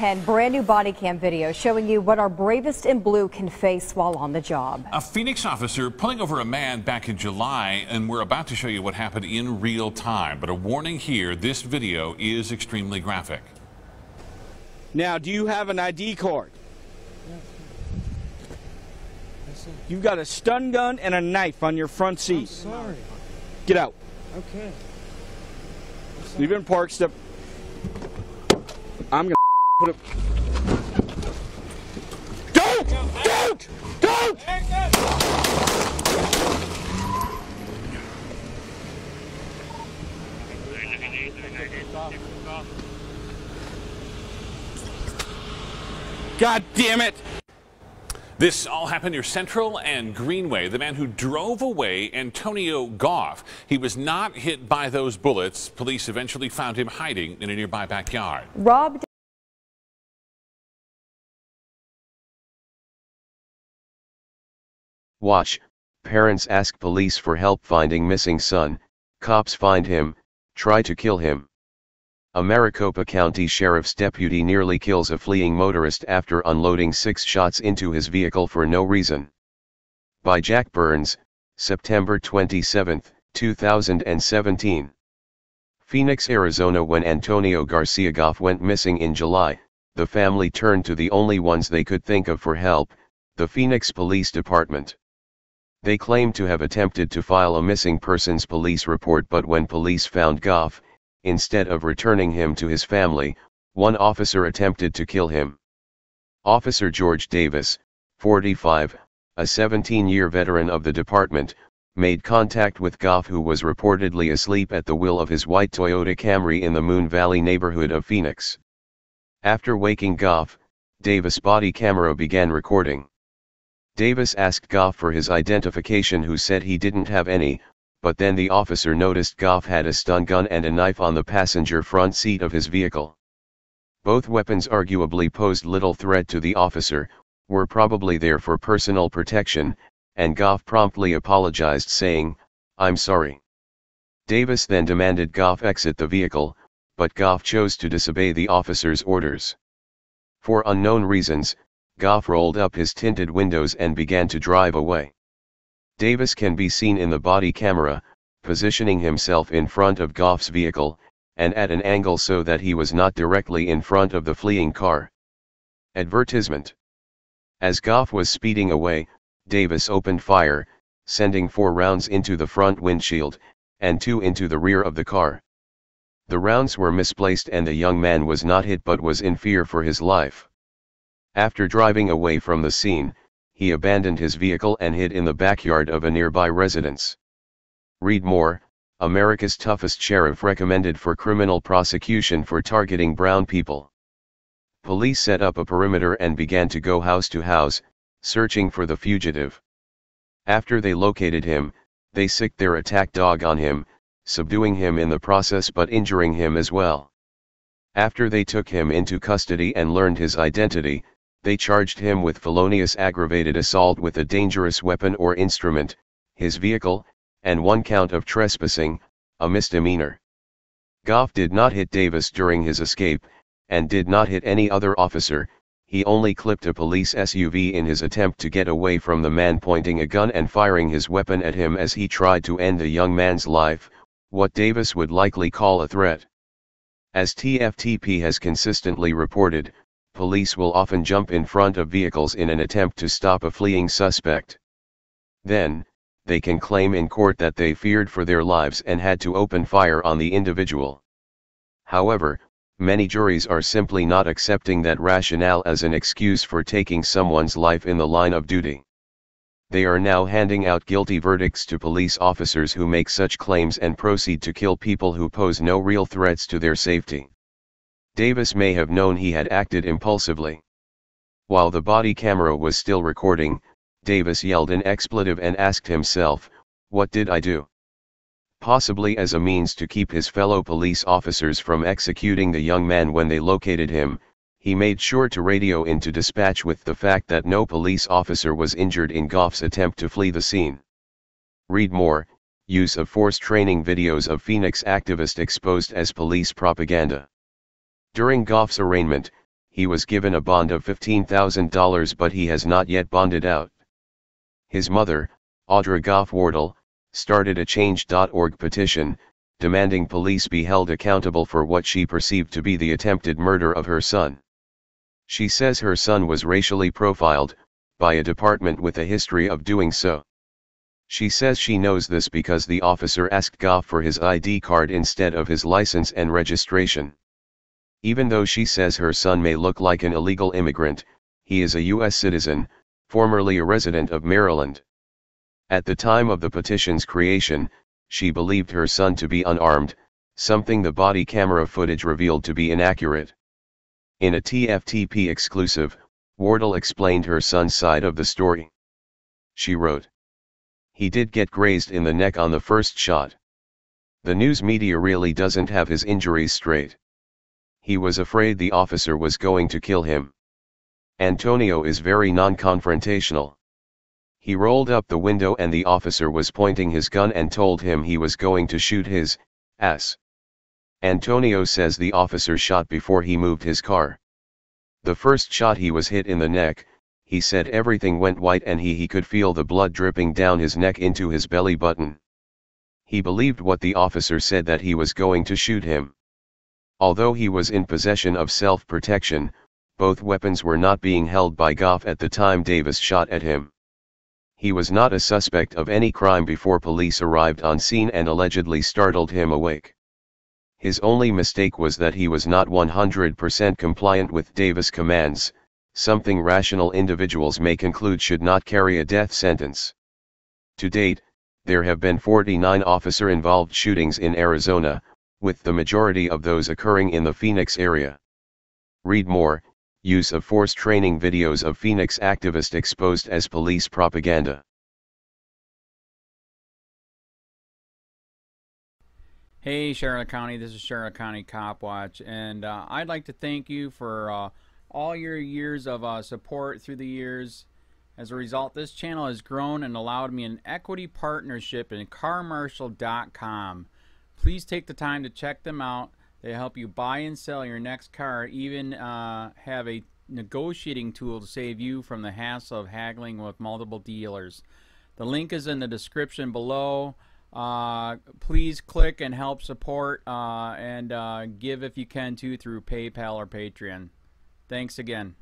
10, brand new body cam video showing you what our bravest in blue can face while on the job. A Phoenix officer pulling over a man back in July, and we're about to show you what happened in real time. But a warning here, this video is extremely graphic. Now, do you have an ID card? You've got a stun gun and a knife on your front seat. I'm sorry. Get out. Okay. Leave it in park. Step. I'm gonna put it. Don't! God damn it! This all happened near Central and Greenway. The man who drove away, Antonio Goff, he was not hit by those bullets. Police eventually found him hiding in a nearby backyard. Rob. Watch. Parents ask police for help finding missing son. Cops find him, try to kill him. A Maricopa County Sheriff's deputy nearly kills a fleeing motorist after unloading 6 shots into his vehicle for no reason. By Jack Burns, September 27, 2017. Phoenix, Arizona. When Antonio Garcia Goff went missing in July, the family turned to the only ones they could think of for help, the Phoenix Police Department. They claimed to have attempted to file a missing persons police report, but when police found Goff, instead of returning him to his family, one officer attempted to kill him. Officer George Davis, 45, a 17-year veteran of the department, made contact with Goff, who was reportedly asleep at the wheel of his white Toyota Camry in the Moon Valley neighborhood of Phoenix. After waking Goff, Davis' body camera began recording. Davis asked Goff for his identification, who said he didn't have any, but then the officer noticed Goff had a stun gun and a knife on the passenger front seat of his vehicle. Both weapons arguably posed little threat to the officer, were probably there for personal protection, and Goff promptly apologized, saying, "I'm sorry." Davis then demanded Goff exit the vehicle, but Goff chose to disobey the officer's orders. For unknown reasons, Goff rolled up his tinted windows and began to drive away. Davis can be seen in the body camera, positioning himself in front of Goff's vehicle, and at an angle so that he was not directly in front of the fleeing car. Advertisement. As Goff was speeding away, Davis opened fire, sending 4 rounds into the front windshield, and 2 into the rear of the car. The rounds were misplaced and the young man was not hit but was in fear for his life. After driving away from the scene, he abandoned his vehicle and hid in the backyard of a nearby residence. Read more. America's toughest sheriff recommended for criminal prosecution for targeting brown people. Police set up a perimeter and began to go house to house, searching for the fugitive. After they located him, they sicked their attack dog on him, subduing him in the process but injuring him as well. After they took him into custody and learned his identity, they charged him with felonious aggravated assault with a dangerous weapon or instrument, his vehicle, and 1 count of trespassing, a misdemeanor. Goff did not hit Davis during his escape, and did not hit any other officer. He only clipped a police SUV in his attempt to get away from the man pointing a gun and firing his weapon at him as he tried to end the young man's life, what Davis would likely call a threat. As TFTP has consistently reported, police will often jump in front of vehicles in an attempt to stop a fleeing suspect. Then, they can claim in court that they feared for their lives and had to open fire on the individual. However, many juries are simply not accepting that rationale as an excuse for taking someone's life in the line of duty. They are now handing out guilty verdicts to police officers who make such claims and proceed to kill people who pose no real threats to their safety. Davis may have known he had acted impulsively. While the body camera was still recording, Davis yelled an expletive and asked himself, "What did I do?" Possibly as a means to keep his fellow police officers from executing the young man when they located him, he made sure to radio into dispatch with the fact that no police officer was injured in Goff's attempt to flee the scene. Read more. Use of force training videos of Phoenix activist exposed as police propaganda. During Goff's arraignment, he was given a bond of $15,000 but he has not yet bonded out. His mother, Audra Goff Wardle, started a Change.org petition, demanding police be held accountable for what she perceived to be the attempted murder of her son. She says her son was racially profiled, by a department with a history of doing so. She says she knows this because the officer asked Goff for his ID card instead of his license and registration. Even though she says her son may look like an illegal immigrant, he is a U.S. citizen, formerly a resident of Maryland. At the time of the petition's creation, she believed her son to be unarmed, something the body camera footage revealed to be inaccurate. In a TFTP exclusive, Wardle explained her son's side of the story. She wrote, "He did get grazed in the neck on the first shot. The news media really doesn't have his injuries straight. He was afraid the officer was going to kill him. Antonio is very non-confrontational. He rolled up the window and the officer was pointing his gun and told him he was going to shoot his ass. Antonio says the officer shot before he moved his car. The first shot he was hit in the neck, he said everything went white and he could feel the blood dripping down his neck into his belly button. He believed what the officer said that he was going to shoot him. Although he was in possession of self-protection, both weapons were not being held by Goff at the time Davis shot at him. He was not a suspect of any crime before police arrived on scene and allegedly startled him awake. His only mistake was that he was not 100% compliant with Davis' commands, something rational individuals may conclude should not carry a death sentence. To date, there have been 49 officer-involved shootings in Arizona, with the majority of those occurring in the Phoenix area. Read more. Use of force training videos of Phoenix activist exposed as police propaganda. Hey Charlotte County, this is Charlotte County Cop Watch, and I'd like to thank you for all your years of support through the years. As a result, this channel has grown and allowed me an equity partnership in carmarshal.com. Please take the time to check them out. They help you buy and sell your next car, even have a negotiating tool to save you from the hassle of haggling with multiple dealers. The link is in the description below. Please click and help support and give if you can too through PayPal or Patreon. Thanks again.